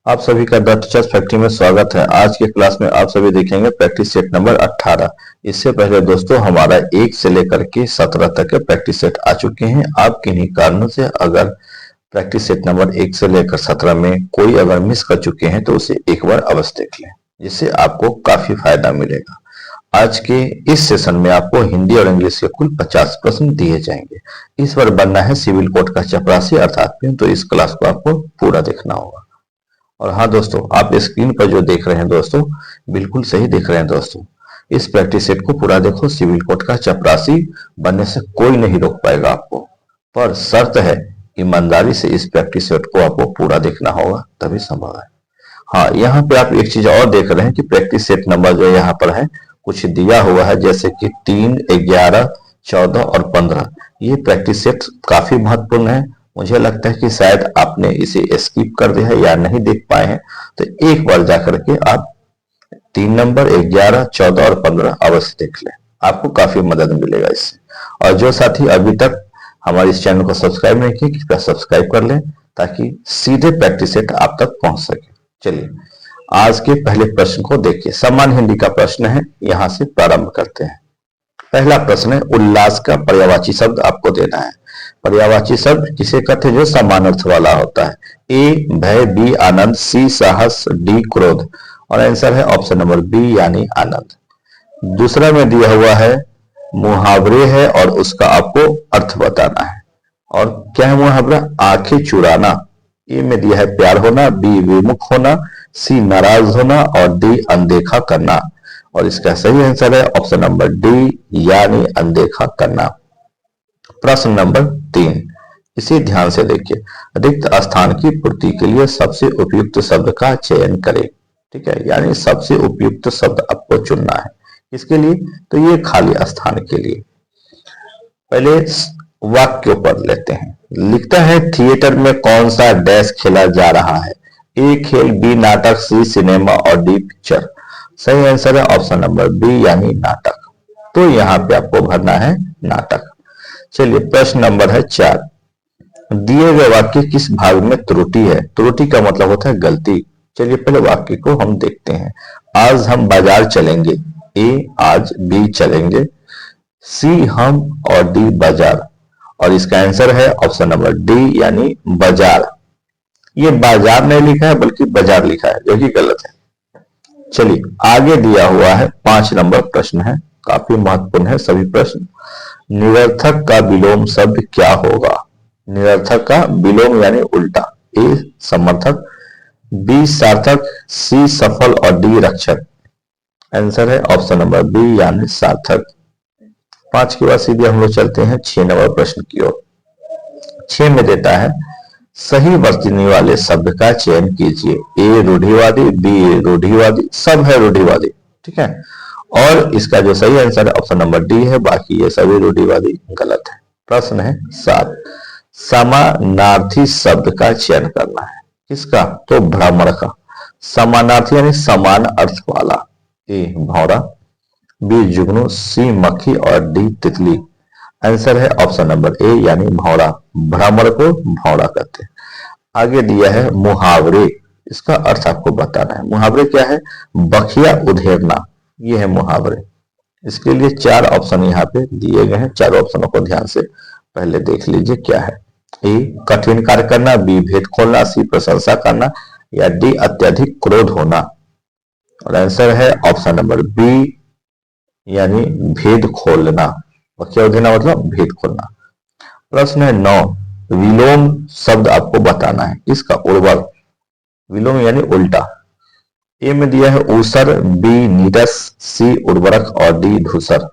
आप सभी का द टीचर्स फैक्ट्री में स्वागत है। आज के क्लास में आप सभी देखेंगे प्रैक्टिस सेट नंबर 18। इससे पहले दोस्तों हमारा 1 से लेकर के 17 तक के प्रैक्टिस सेट आ चुके हैं। आप किन्हीं कारणों से अगर प्रैक्टिस सेट नंबर 1 से लेकर 17 में कोई अगर मिस कर चुके हैं तो उसे एक बार अवश्य देख लें, जिससे आपको काफी फायदा मिलेगा। आज के इस सेशन में आपको हिंदी और इंग्लिश के कुल 50 प्रश्न दिए जाएंगे। इस बार बनना है सिविल कोड का चपरासी अर्थात PIN, तो इस क्लास को आपको पूरा देखना होगा। और हाँ दोस्तों, आप स्क्रीन पर जो देख रहे हैं दोस्तों, बिल्कुल सही देख रहे हैं दोस्तों। इस प्रैक्टिस सेट को पूरा देखो। सिविल कोड का चपरासी बनने से कोई नहीं रोक पाएगा आपको, पर शर्त है ईमानदारी से इस प्रैक्टिस सेट को आपको पूरा देखना होगा, तभी संभव है। हाँ, यहाँ पे आप एक चीज और देख रहे हैं कि प्रैक्टिस सेट नंबर जो यहाँ पर है कुछ दिया हुआ है, जैसे कि 3, 11, 14 और 15। ये प्रैक्टिस सेट काफी महत्वपूर्ण है। मुझे लगता है कि शायद आपने इसे स्किप कर दिया है या नहीं देख पाए हैं, तो एक बार जाकर के आप 3 नंबर, 11, 14 और 15 अवश्य देख लें, आपको काफी मदद मिलेगा इससे। और जो साथी अभी तक हमारे इस चैनल को सब्सक्राइब नहीं किए, कृपया सब्सक्राइब कर लें ताकि सीधे प्रैक्टिस सेट आप तक पहुंच सके। चलिए आज के पहले प्रश्न को देखिए। सामान्य हिंदी का प्रश्न है, यहां से प्रारंभ करते हैं। पहला प्रश्न है, उल्लास का पर्यायवाची शब्द आपको देना है। पर्यायवाची शब्द किसे कहते हैं? जो समान अर्थ वाला होता है। ए भय, बी आनंद, सी साहस, डी क्रोध। और आंसर है ऑप्शन नंबर बी यानी आनंद। दूसरा में दिया हुआ है मुहावरे है और उसका आपको अर्थ बताना है। और क्या है मुहावरा? आंखें चुराना। ए में दिया है प्यार होना, बी विमुख होना, सी नाराज होना और डी अनदेखा करना। और इसका सही आंसर है ऑप्शन नंबर डी यानी अनदेखा करना। प्रश्न नंबर 3, इसे ध्यान से देखिए। रिक्त स्थान की पूर्ति के लिए सबसे उपयुक्त शब्द का चयन करें। ठीक है, यानी सबसे उपयुक्त शब्द आपको चुनना है। किसके लिए? तो ये खाली स्थान के लिए। पहले वाक्य पढ़ लेते हैं। लिखता है थिएटर में कौन सा डैश खेला जा रहा है? ए खेल, बी नाटक, सी सिनेमा और डी पिक्चर। सही आंसर है ऑप्शन नंबर बी यानी नाटक। तो यहाँ पे आपको भरना है नाटक। चलिए प्रश्न नंबर है 4। दिए गए वाक्य किस भाग में त्रुटि है? त्रुटि का मतलब होता है गलती। चलिए पहले वाक्य को हम देखते हैं। आज हम बाजार चलेंगे। ए आज, बी चलेंगे, सी हम और डी बाजार। और इसका आंसर है ऑप्शन नंबर डी यानी बाजार। ये बाजार नहीं लिखा है बल्कि बाजार लिखा है, जो कि गलत है। चलिए आगे दिया हुआ है 5 नंबर प्रश्न है, काफी महत्वपूर्ण है सभी प्रश्न। निरर्थक का विलोम शब्द क्या होगा? निरर्थक का विलोम यानी उल्टा। ए समर्थक, बी सार्थक, सी सफल और डी रक्षक। आंसर है ऑप्शन नंबर बी यानी सार्थक। 5 के बाद सीधे हम लोग चलते हैं 6 नंबर प्रश्न की ओर। 6 में देता है सही वर्तनी वाले शब्द का चयन कीजिए। ए रूढ़िवादी, बी रूढ़िवादी, सब है रूढ़िवादी। ठीक है, और इसका जो सही आंसर है ऑप्शन नंबर डी है, बाकी ये सभी रूढ़िवादी गलत है। प्रश्न है 7, समानार्थी शब्द का चयन करना है। किसका? तो भ्रमर का। समानार्थी यानी समान अर्थ वाला। ए भौरा, बी जुगनू, सी मक्खी और डी तितली। आंसर है ऑप्शन नंबर ए यानी भौरा। भ्रमर को भौरा कहते हैं। आगे दिया है मुहावरे, इसका अर्थ आपको बताना है। मुहावरे क्या है? बखिया उधेड़ना, ये है मुहावरे। इसके लिए 4 ऑप्शन यहाँ पे दिए गए हैं। 4 ऑप्शनों को ध्यान से पहले देख लीजिए क्या है। ए कठिन कार्य करना, बी भेद खोलना, सी प्रशंसा करना या डी अत्यधिक क्रोध होना। और आंसर है ऑप्शन नंबर बी यानी भेद खोलना। बखिया उधेड़ना मतलब भेद खोलना। प्रश्न है 9, विलोम शब्द आपको बताना है। इसका उर्वर, विलोम यानी उल्टा। ए में दिया है ऊसर, बी नीरस, सी उर्वरक और डी धूसर।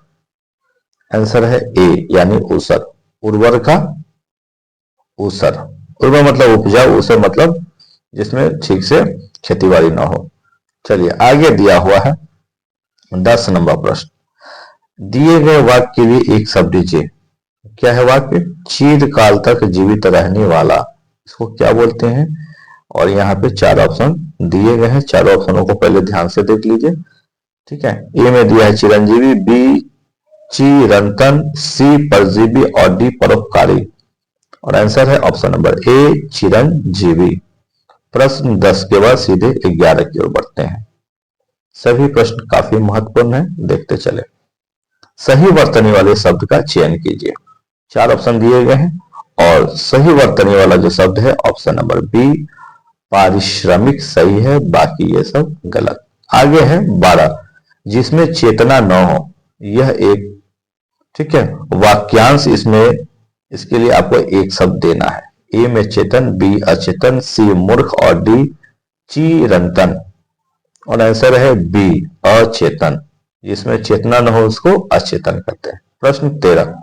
आंसर है ए यानी ऊसर। उर्वर का ऊसर। उर्वर मतलब उपजाऊ, ऊसर मतलब जिसमें ठीक से खेतीबाड़ी ना हो। चलिए आगे दिया हुआ है 10 नंबर प्रश्न। दिए गए वाक्य के लिए एक शब्द दीजिए। क्या है वाक्य? चिरकाल तक जीवित रहने वाला, इसको क्या बोलते हैं? और यहाँ पे 4 ऑप्शन दिए गए हैं। 4 ऑप्शनों को पहले ध्यान से देख लीजिए। ठीक है, ए में दिया है चिरंजीवी, बी चिरंतन, सी परजीवी और डी परोपकारी। और आंसर है ऑप्शन नंबर ए चिरंजीवी। प्रश्न 10 के बाद सीधे 11 की ओर बढ़ते हैं। सभी प्रश्न काफी महत्वपूर्ण है, देखते चले। सही वर्तनी वाले शब्द का चयन कीजिए। 4 ऑप्शन दिए गए हैं और सही वर्तनी वाला जो शब्द है ऑप्शन नंबर बी पारिश्रमिक सही है, बाकी ये सब गलत। आगे है 12 जिसमें चेतना न हो, यह एक ठीक है वाक्यांश। इसमें इसके लिए आपको एक शब्द देना है। ए में चेतन, बी अचेतन, सी मूर्ख और डी चिरंतन। और आंसर है बी अचेतन। जिसमें चेतना न हो उसको अचेतन कहते हैं। प्रश्न 13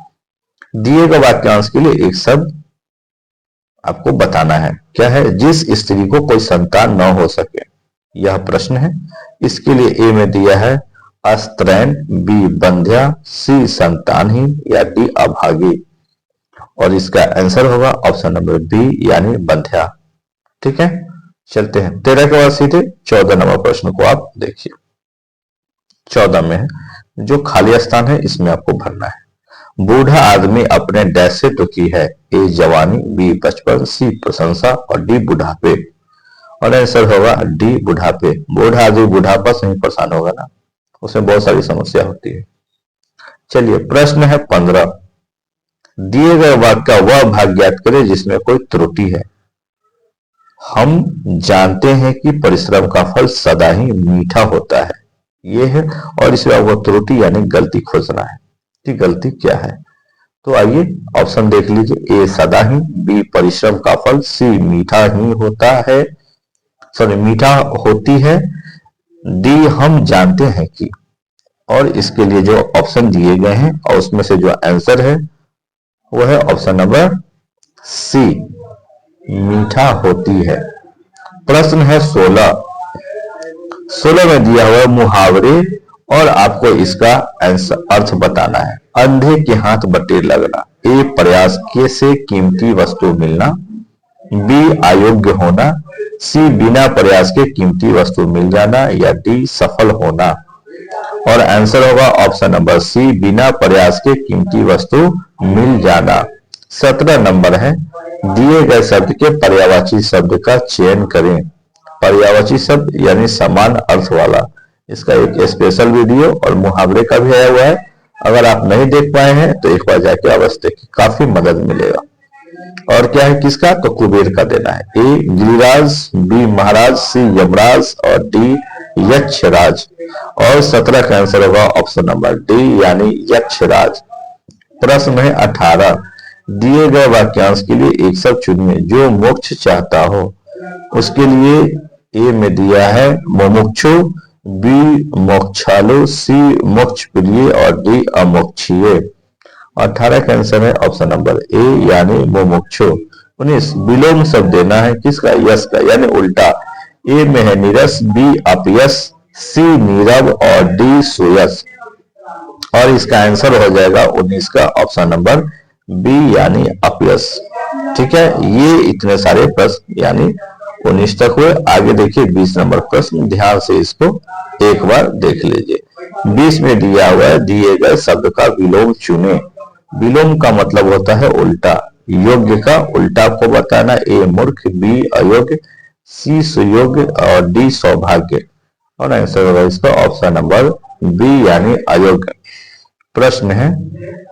दिए गए वाक्यांश के लिए एक शब्द आपको बताना है। क्या है? जिस स्त्री को कोई संतान न हो सके, यह प्रश्न है। इसके लिए ए में दिया है अस्त्रैन, बी बंध्या, सी संतानहीन या डी अभागी। और इसका आंसर होगा ऑप्शन नंबर बी यानी बंध्या। ठीक है, चलते हैं 13 के बाद सीधे 14 नंबर प्रश्न को आप देखिए। 14 में है जो खाली स्थान है इसमें आपको भरना है। बूढ़ा आदमी अपने डैश से दुखी है। ए जवानी, बी बचपन, सी प्रशंसा और डी बुढ़ापे। और आंसर होगा डी बुढ़ापे। बूढ़ा आदमी बुढ़ापा से ही परेशान होगा ना, उसमें बहुत सारी समस्या होती है। चलिए प्रश्न है 15 दिए गए वाक्य का वह भाग ज्ञात करें जिसमें कोई त्रुटि है। हम जानते हैं कि परिश्रम का फल सदा ही मीठा होता है, ये है। और इसमें वो त्रुटि यानी गलती खोजना है कि गलती क्या है। तो आइए ऑप्शन देख लीजिए। ए सदा ही, बी परिश्रम का फल, सी मीठा ही होता है, सॉरी मीठा होती है, डी हम जानते हैं कि। और इसके लिए जो ऑप्शन दिए गए हैं और उसमें से जो आंसर है वो है ऑप्शन नंबर सी मीठा होती है। प्रश्न है 16 में दिया हुआ मुहावरे और आपको इसका अर्थ बताना है। अंधे के हाथ बटेर लगना, ए प्रयास के से कीमती वस्तु मिलना, बी अयोग्य होना, सी बिना प्रयास के कीमती वस्तु मिल जाना या डी सफल होना। और आंसर होगा ऑप्शन नंबर सी बिना प्रयास के कीमती वस्तु मिल जाना। 17 नंबर है दिए गए शब्द के पर्यायवाची शब्द का चयन करें। पर्यायवाची शब्द यानी समान अर्थ वाला, इसका एक स्पेशल वीडियो और मुहावरे का भी आया हुआ है। अगर आप नहीं देख पाए हैं तो एक बार जाके अवश्य देखिए, काफी मदद मिलेगा। और क्या है किसका? तो कुबेर का देना है। ए गिरिराज, बी महाराज, सी यमराज और डी यक्षराज। और 17 का आंसर होगा ऑप्शन नंबर डी यानी यक्षराज। प्रश्न है 18 दिए गए वाक्यांश के लिए एक शब्द चुनिए जो मोक्ष चाहता हो। उसके लिए ए में दिया है मुमुक्षु, बी मोक्षालु, सी मोक्ष प्रिय और डी अमोक्षीय। 18 का आंसर है ऑप्शन नंबर ए यानी मुमुक्षु। 19 विलोम शब्द देना है किसका? यश का यानी उल्टा। ए में है नीरस, बी अपयश, सी नीरव और डी सुयश। और इसका आंसर हो जाएगा 19 का ऑप्शन नंबर बी यानी अपयश। ठीक है, ये इतने सारे प्रश्न यानी 19 तक हुए। आगे देखिए 20 नंबर प्रश्न, ध्यान से इसको एक बार देख लीजिए। 20 में दिया हुआ है दिए गए शब्द का विलोम चुने। विलोम का मतलब होता है उल्टा। योग्य का उल्टा आपको बताना। ए मूर्ख, बी अयोग्य, सी सुयोग्य और डी सौभाग्य। और आंसर होगा इसका ऑप्शन नंबर बी यानी अयोग्य। प्रश्न है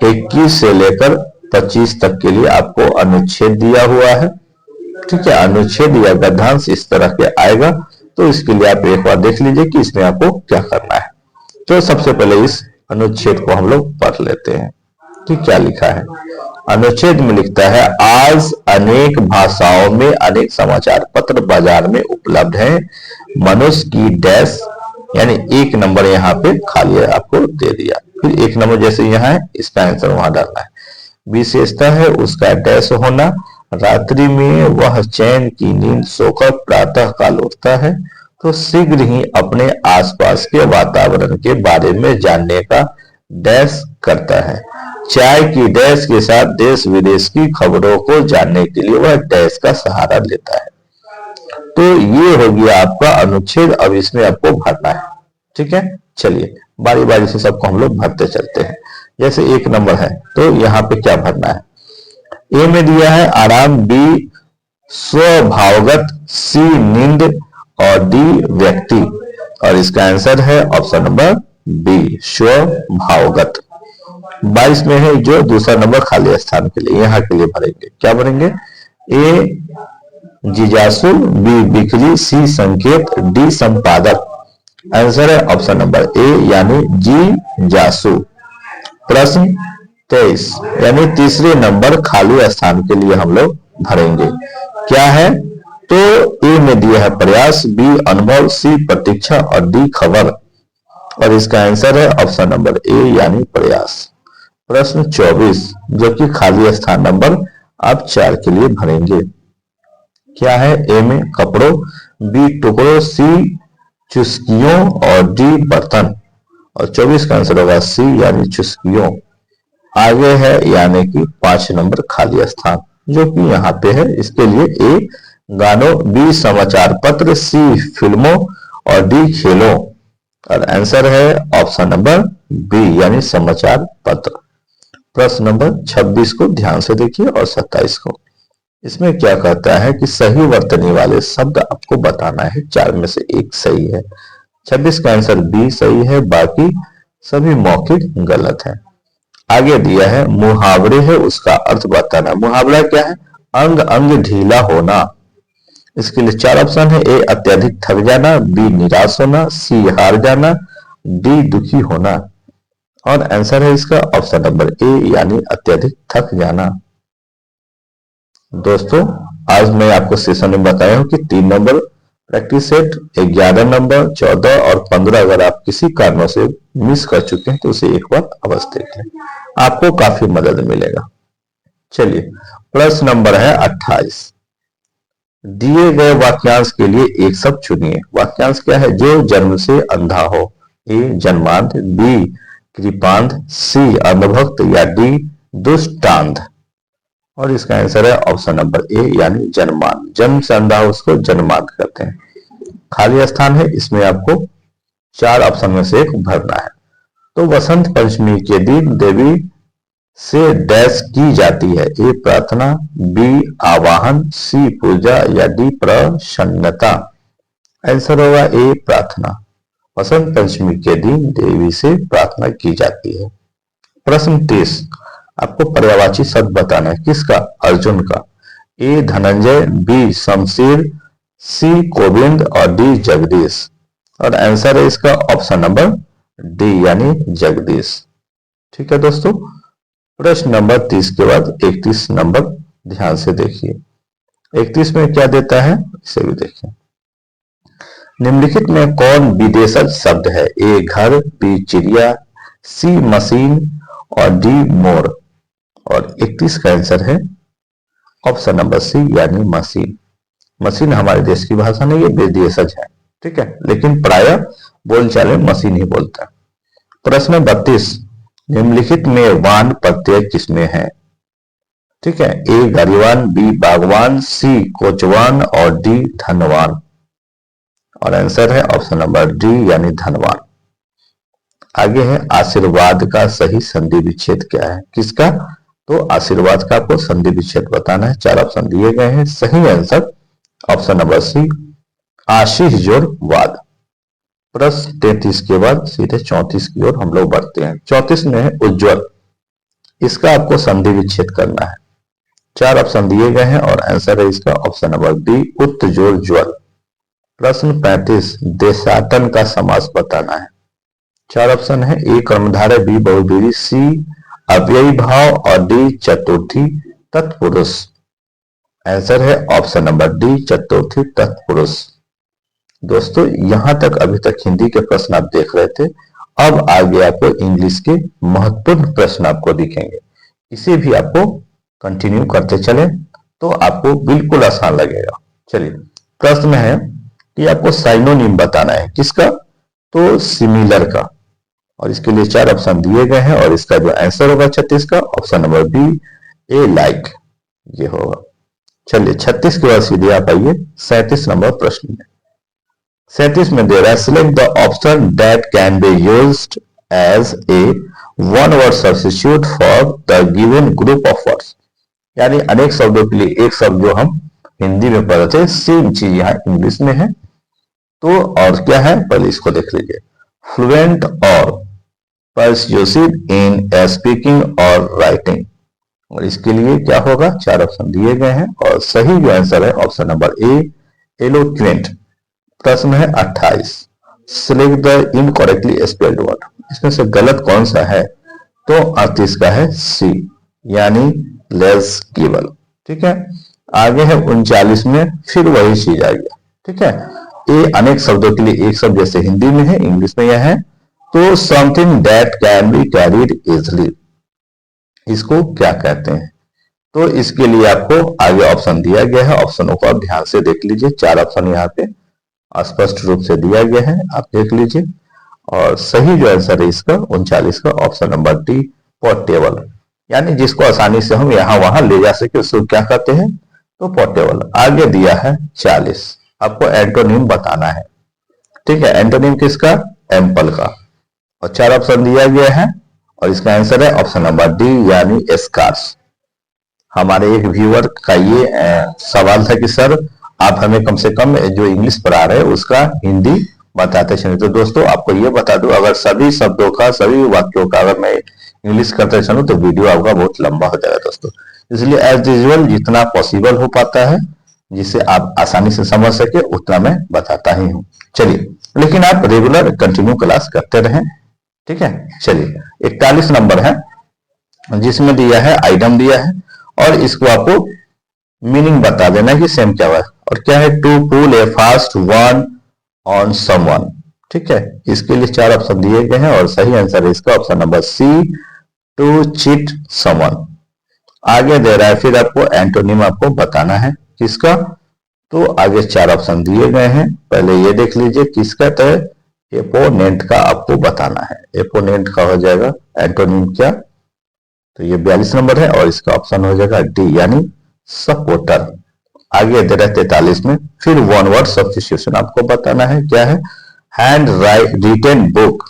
21 से लेकर 25 तक के लिए आपको अनुच्छेद दिया हुआ है। ठीक है, अनुच्छेद या गद्यांश इस तरह के आएगा। तो इसके लिए आप एक बार देख लीजिए कि इसमें आपको क्या करना है। तो सबसे पहले इस अनुच्छेद को हम लोग पढ़ लेते हैं कि क्या लिखा है। अनुच्छेद में लिखता है आज अनेक भाषाओं में अनेक समाचार पत्र बाजार में उपलब्ध हैं। मनुष्य की डैश यानी 1 नंबर यहाँ पे खाली है, आपको दे दिया। फिर 1 नंबर जैसे यहाँ है इसका आंसर वहां डालना है। विशेषता है उसका डैश होना। रात्रि में वह चैन की नींद सोकर प्रातः काल उठता है तो शीघ्र ही अपने आसपास के वातावरण के बारे में जानने का डैश करता है। चाय की डैश के साथ देश विदेश की खबरों को जानने के लिए वह डैश का सहारा लेता है। तो ये हो गया आपका अनुच्छेद। अब इसमें आपको भरना है। ठीक है, चलिए बारी बारी से सबको हम लोग भरते चलते हैं। जैसे 1 नंबर है तो यहाँ पे क्या भरना है? ए में दिया है आराम, बी स्वभावगत, सी नींद और डी व्यक्ति। और इसका आंसर है ऑप्शन नंबर बी स्वभावगत। 22 में है जो दूसरा नंबर खाली स्थान के लिए, यहाँ के लिए भरेंगे। क्या भरेंगे? ए जिज्ञासु, बी बिक्री, सी संकेत, डी संपादक। आंसर है ऑप्शन नंबर ए यानी जी जासु। प्रश्न 23 यानी तीसरे नंबर खाली स्थान के लिए हम लोग भरेंगे। क्या है? तो ए में दिया है प्रयास, बी अनुभव, सी प्रतीक्षा और डी खबर। और इसका आंसर है ऑप्शन नंबर ए यानी प्रयास। प्रश्न 24 जो कि खाली स्थान नंबर आप 4 के लिए भरेंगे। क्या है? ए में कपड़ों, बी टुकड़ों, सी चुस्कियों और डी बर्तन। और 24 का आंसर होगा सी यानी चुस्कियों। आगे है यानी कि 5 नंबर खाली स्थान जो कि यहाँ पे है। इसके लिए ए गानों, बी समाचार पत्र, सी फिल्मों और डी खेलों। और आंसर है ऑप्शन नंबर बी यानी समाचार पत्र। प्रश्न नंबर 26 को ध्यान से देखिए और 27 को। इसमें क्या कहता है कि सही वर्तनी वाले शब्द आपको बताना है, 4 में से एक सही है। 26 का आंसर बी सही है, बाकी सभी मौखिक गलत है। आगे दिया है मुहावरे है, उसका अर्थ बताना। मुहावरा क्या है? अंग अंग ढीला होना। इसके लिए 4 ऑप्शन है। ए अत्यधिक थक जाना, बी निराश होना, सी हार जाना, डी दुखी होना। और आंसर है इसका ऑप्शन नंबर ए यानी अत्यधिक थक जाना। दोस्तों आज मैं आपको सेशन में बताया हूं कि 3 नंबर प्रैक्टिस सेट, 11 नंबर, 14 और 15 अगर आप किसी कारणों से मिस कर चुके हैं तो उसे एक बार अवश्य देख लें, आपको काफी मदद मिलेगा। चलिए प्रश्न नंबर है 28। दिए गए वाक्यांश के लिए एक शब्द चुनिए। वाक्यांश क्या है? जो जन्म से अंधा हो। ए जन्मांध, बी कृपांध, सी अंधभक्त या डी दुष्टांध। और इसका आंसर है ऑप्शन नंबर ए यानी जन्मांध। जन्म से अंधा हो उसको जन्मांध कहते हैं। खाली स्थान है, इसमें आपको 4 ऑप्शन में से एक भरना है। तो वसंत पंचमी के दिन देवी से डैश की जाती है। ए प्रार्थना, बी आवाहन, सी पूजा या डी प्रसन्नता। आंसर होगा ए प्रार्थना। वसंत पंचमी के दिन देवी से प्रार्थना की जाती है। प्रश्न 30 आपको पर्यायवाची शब्द बताना है। किसका? अर्जुन का। ए धनंजय, बी शमशेर, सी गोविंद और डी जगदीश। और आंसर है इसका ऑप्शन नंबर डी यानी जगदीश। ठीक है दोस्तों। प्रश्न नंबर 30 के बाद 31 नंबर ध्यान से देखिए। 31 में क्या देता है इसे भी देखिए। निम्नलिखित में कौन विदेशज शब्द है? ए घर, बी चिड़िया, सी मशीन और डी मोर। और 31 का आंसर है ऑप्शन नंबर सी यानी मशीन। मशीन हमारे देश की भाषा नहीं है, विदेशज है। ठीक है, लेकिन प्राय बोलचाल में मशीन ही बोलता है। प्रश्न 32 निम्नलिखित में वान प्रत्यय किसमें है? ठीक है, ए गाड़ीवान, बी बागवान, सी कोचवान और डी धनवान। और आंसर है ऑप्शन नंबर डी यानी धनवान। आगे है आशीर्वाद का सही संधि विच्छेद क्या है? किसका? तो आशीर्वाद का आपको संधि विच्छेद बताना है। 4 ऑप्शन दिए गए हैं। सही आंसर ऑप्शन नंबर सी आशीष जोड़ वाद। प्रश्न 33 के बाद सीधे 34 की ओर हम लोग बढ़ते हैं। 34 में है उज्जवल। इसका आपको संधि विच्छेद करना है। 4 ऑप्शन दिए गए हैं और आंसर है इसका ऑप्शन नंबर डी उत्तजोड़ ज्वल। प्रश्न 35 देशाटन का समास बताना है। 4 ऑप्शन है। ए कर्मधारय, बी बहुव्रीहि, सी अव्ययी भाव और डी चतुर्थी तत्पुरुष। आंसर है ऑप्शन नंबर डी चतुर्थी तत्पुरुष। दोस्तों यहां तक अभी तक हिंदी के प्रश्न आप देख रहे थे। अब आगे आपको इंग्लिश के महत्वपूर्ण प्रश्न आपको दिखेंगे। इसे भी आपको कंटिन्यू करते चले तो आपको बिल्कुल आसान लगेगा। चलिए प्रश्न में है कि आपको साइनोनिम बताना है। किसका? तो सिमिलर का। और इसके लिए 4 ऑप्शन दिए गए हैं और इसका जो आंसर होगा 36 का ऑप्शन नंबर बी ए लाइक ये होगा। चलिए 36 के बाद सीधे आप आइए 37 नंबर प्रश्न में। 37 में दे रहा है select the option that can be used as a one word substitute for the given group of words. यानी अनेक शब्दों के लिए एक शब्द जो हम हिंदी में पढ़ रहे थे, सेम चीज यहाँ इंग्लिश में है। तो और क्या है, पहले इसको देख लीजिए। फ्लुएंट और परस्यूसिव इन स्पीकिंग और राइटिंग, और इसके लिए क्या होगा, 4 ऑप्शन दिए गए हैं और सही जो आंसर है ऑप्शन नंबर ए, एलोक्वेंट। प्रश्न है 28, select the incorrectly spelled word, इसमें से गलत कौन सा है, तो 38 का है सी, यानी लेजिबल। ठीक है, आगे है 39 में फिर वही चीज आ गया। ठीक है, ए अनेक शब्दों के लिए एक शब्द, जैसे हिंदी में है इंग्लिश में यह है, तो something that can be carried easily, इसको क्या कहते हैं। तो इसके लिए आपको आगे ऑप्शन दिया गया है, ऑप्शनों को आप ध्यान से देख लीजिए। 4 ऑप्शन यहाँ पे स्पष्ट रूप से दिया गया है, आप देख लीजिए। और सही जो आंसर है इसका 39 का ऑप्शन नंबर डी, पोर्टेबल, यानी जिसको आसानी से हम यहाँ वहां ले जा सके उसको क्या कहते हैं, तो पोर्टेबल। आगे दिया है 40, आपको एंटोनिम बताना है। ठीक है, एंटोनिम किसका, एम्पल का, और 4 ऑप्शन दिया गया है और इसका आंसर है ऑप्शन नंबर डी, यानी स्कार्स। हमारे एक व्यूअर का ये सवाल था कि सर आप हमें कम से कम जो इंग्लिश पढ़ा रहे हैं उसका हिंदी बताते चले। तो दोस्तों आपको ये बता दूं, अगर सभी शब्दों का, सभी वाक्यों का अगर मैं इंग्लिश करते चलूं तो वीडियो आपका बहुत लंबा हो जाएगा दोस्तों। इसलिए एज यूजुअल जितना पॉसिबल हो पाता है, जिसे आप आसानी से समझ सके, उतना मैं बताता ही हूँ। चलिए, लेकिन आप रेगुलर कंटिन्यू क्लास करते रहें। ठीक है, चलिए 41 नंबर है, जिसमें दिया है आइटम दिया है और इसको आपको मीनिंग बता देना कि सेम क्या हुआ, और क्या है, to pull a fast one on someone. ठीक है, इसके लिए 4 ऑप्शन दिए गए हैं और सही आंसर है इसका option number C, to cheat someone. आगे दे रहा है फिर आपको एंटोनिम आपको बताना है किसका, तो आगे 4 ऑप्शन दिए गए हैं, पहले ये देख लीजिए किसका, तो एपोनेंट का आपको बताना है। एपोनेंट का हो जाएगा एंटोनिम क्या, तो ये 42 नंबर है और इसका ऑप्शन हो जाएगा डी, यानी सपोर्टर। आगे दे रहे 43 में फिर वन वर्ड सब्स्टिट्यूशन आपको बताना है, क्या है, हैंड रिटेन बुक,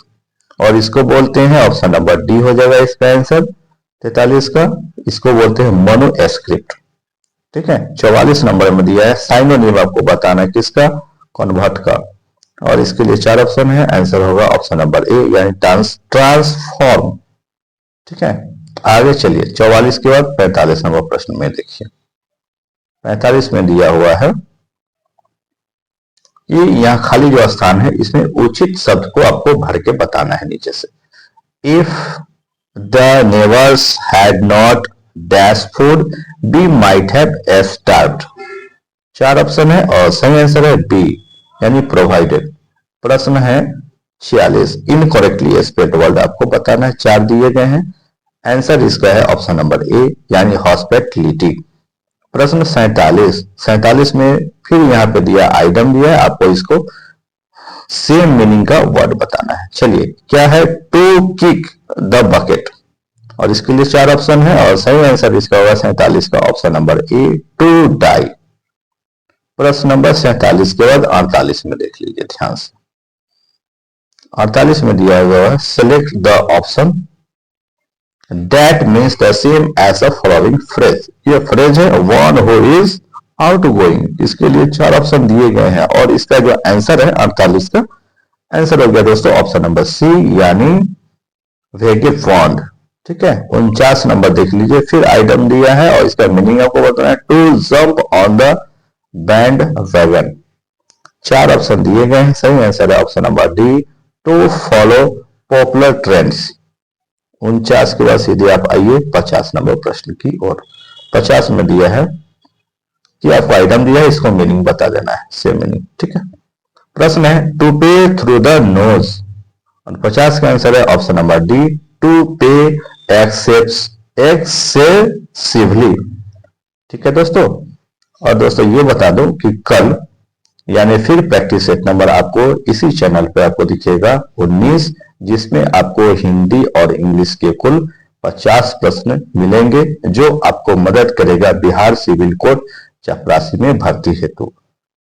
और इसको बोलते हैं ऑप्शन नंबर डी हो जाएगा इसका आंसर 43 का, इसको बोलते हैं मनुस्क्रिप्ट। ठीक है, 44 नंबर में दिया है साइनोनिम आपको बताना है किसका, कन्वर्ट का, और इसके लिए 4 ऑप्शन है, आंसर होगा ऑप्शन नंबर ए, यानी ट्रांसफॉर्म। ठीक है, आगे चलिए 44 के बाद 45 नंबर प्रश्न में देखिए। 45 में दिया हुआ है ये, यहाँ खाली जो स्थान है इसमें उचित शब्द को आपको भर के बताना है नीचे से। If the neighbours had not dash food be might have starved. 4 option है और सही आंसर है बी, यानी प्रोवाइडेड। प्रश्न है 46, इनकरेक्टली स्पेल्ड वर्ड आपको बताना है, 4 दिए गए हैं, आंसर इसका है ऑप्शन नंबर ए, यानी हॉस्पिटलिटी। प्रश्न 47 में फिर यहाँ पे दिया आइटम दिया है, आपको इसको सेम मीनिंग का वर्ड बताना है। चलिए, क्या है, टू किक द बकेट, और इसके लिए 4 ऑप्शन है और सही आंसर इसका होगा 47 का option number A, to die. प्रश्न नंबर 47 के बाद 48 में देख लीजिए ध्यान से। 48 में दिया हुआ है select the option that means the same as a following phrase. ये फ्रेज है one who is out going, इसके लिए 4 ऑप्शन दिए गए हैं और इसका जो आंसर है 48 का आंसर हो गया दोस्तों ऑप्शन नंबर सी, यानी वेगेबॉन्ड। ठीक है, 49 नंबर देख लीजिए, फिर आइटम दिया है और इसका मीनिंग आपको बताना है, to jump on the bandwagon. 4 option दिए गए हैं, सही आंसर है option number D, to follow popular trends. 49 के बाद सीधे आप आइए 50 नंबर प्रश्न की ओर। 50 में दिया है कि आपको आइटम दिया है, इसको मीनिंग बता देना है, सेम मीनिंग। ठीक है, प्रश्न है टू पे थ्रू द नोज, और 50 का आंसर है ऑप्शन नंबर डी, टू पे एक्सेसिवली। ठीक है दोस्तों, और दोस्तों ये बता दूं कि कल यानी फिर प्रैक्टिस सेट नंबर आपको इसी चैनल पे आपको दिखेगा 19, जिसमें आपको हिंदी और इंग्लिश के कुल 50 प्रश्न मिलेंगे, जो आपको मदद करेगा बिहार सिविल कोड चपरासी में भर्ती हेतु।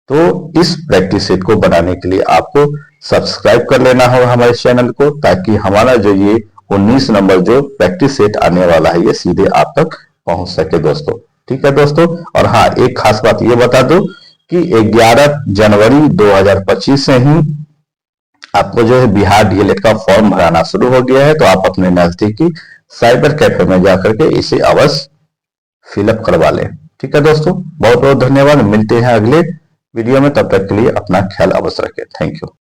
तो इस प्रैक्टिस सेट को बनाने के लिए आपको सब्सक्राइब कर लेना होगा हमारे चैनल को, ताकि हमारा जो ये 19 नंबर जो प्रैक्टिस सेट आने वाला है ये सीधे आप तक पहुंच सके दोस्तों। ठीक है दोस्तों। और हाँ, एक खास बात ये बता दूं कि 11 जनवरी 2025 से ही आपको जो है बिहार डीएलएड का फॉर्म भराना शुरू हो गया है, तो आप अपने नजदीकी साइबर कैफे में जाकर के इसे अवश्य फिलअप करवा लें। ठीक है दोस्तों, बहुत बहुत धन्यवाद। मिलते हैं अगले वीडियो में, तब तक के लिए अपना ख्याल अवश्य रखें। Thank you.